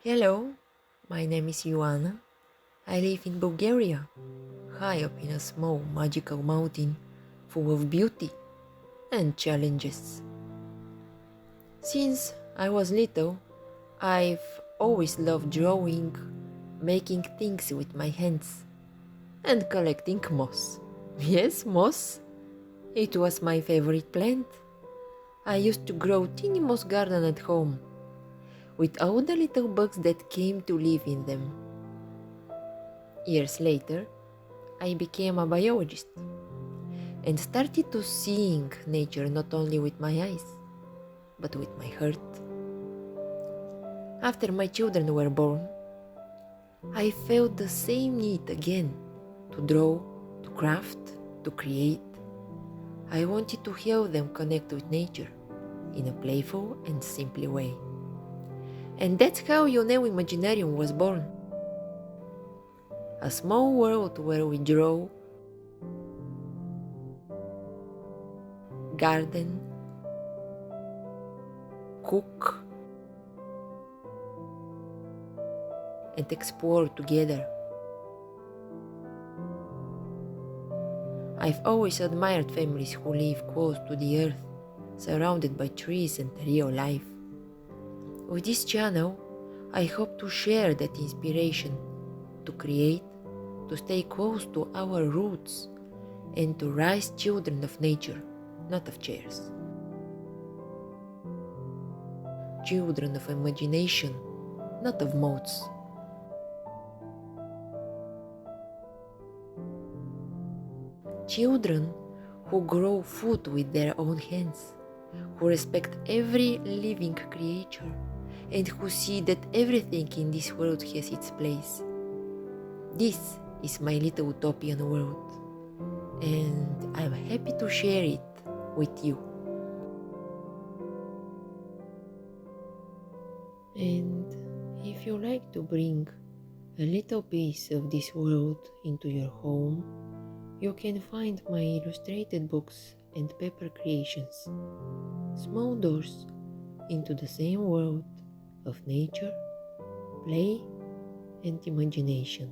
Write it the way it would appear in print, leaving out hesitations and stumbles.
Hello, my name is Yoana. I live in Bulgaria, high up in a small magical mountain full of beauty and challenges. Since I was little, I've always loved drawing, making things with my hands, and collecting moss. Yes, moss. It was my favorite plant. I used to grow tiny moss garden at home, with all the little bugs that came to live in them. Years later, I became a biologist and started to seeing nature not only with my eyes, but with my heart. After my children were born, I felt the same need again to draw, to craft, to create. I wanted to help them connect with nature in a playful and simple way. And that's how YoNel Imaginarium was born. A small world where we draw, garden, cook, and explore together. I've always admired families who live close to the earth, surrounded by trees and real life. With this channel, I hope to share that inspiration, to create, to stay close to our roots, and to raise children of nature, not of chairs. Children of imagination, not of modes. Children who grow food with their own hands, who respect every living creature, and who see that everything in this world has its place. This is my little utopian world, and I'm happy to share it with you. And if you like to bring a little piece of this world into your home, you can find my illustrated books and paper creations, small doors into the same world of nature, play, and imagination.